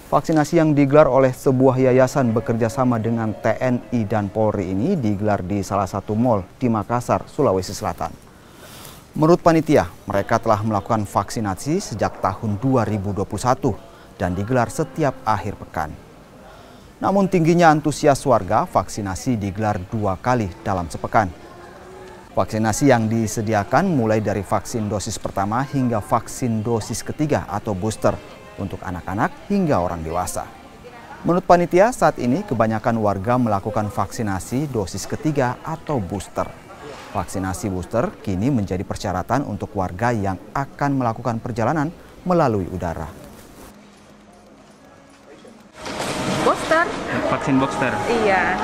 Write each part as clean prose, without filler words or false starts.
Vaksinasi yang digelar oleh sebuah yayasan bekerja sama dengan TNI dan Polri ini digelar di salah satu mal di Makassar, Sulawesi Selatan. Menurut panitia, mereka telah melakukan vaksinasi sejak tahun 2021 dan digelar setiap akhir pekan. Namun tingginya antusias warga, vaksinasi digelar 2 kali dalam sepekan. Vaksinasi yang disediakan mulai dari vaksin dosis pertama hingga vaksin dosis ketiga atau booster untuk anak-anak hingga orang dewasa. Menurut panitia, saat ini kebanyakan warga melakukan vaksinasi dosis ketiga atau booster. Vaksinasi booster kini menjadi persyaratan untuk warga yang akan melakukan perjalanan melalui udara. Booster? Vaksin booster? Iya.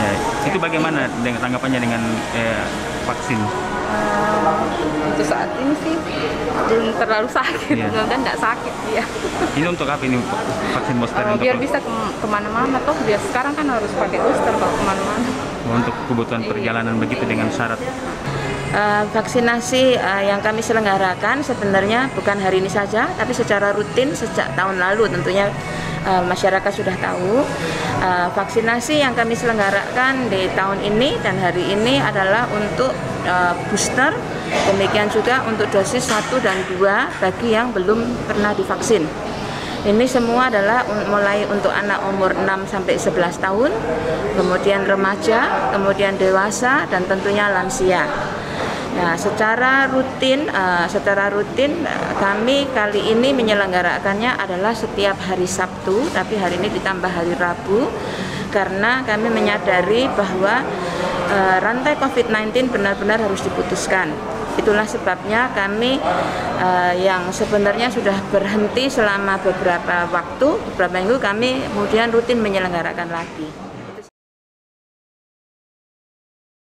Ya, itu bagaimana dengan tanggapannya dengan vaksin? Untuk saat ini sih belum terlalu sakit, mudah-mudahan nggak sakit ya. Ini untuk apa ini vaksin booster? Biar bisa kemana-mana, toh biar sekarang kan harus pakai booster kalau kemana-mana. Untuk kebutuhan perjalanan begitu dengan syarat? Vaksinasi yang kami selenggarakan sebenarnya bukan hari ini saja, tapi secara rutin sejak tahun lalu tentunya masyarakat sudah tahu. Vaksinasi yang kami selenggarakan di tahun ini dan hari ini adalah untuk booster, demikian juga untuk dosis 1 dan 2 bagi yang belum pernah divaksin. Ini semua adalah mulai untuk anak umur 6 sampai 11 tahun, kemudian remaja, kemudian dewasa, dan tentunya lansia. Nah, secara rutin kami kali ini menyelenggarakannya adalah setiap hari Sabtu, tapi hari ini ditambah hari Rabu karena kami menyadari bahwa rantai COVID-19 benar-benar harus diputuskan. Itulah sebabnya kami yang sebenarnya sudah berhenti selama beberapa waktu, beberapa minggu, kami kemudian rutin menyelenggarakan lagi.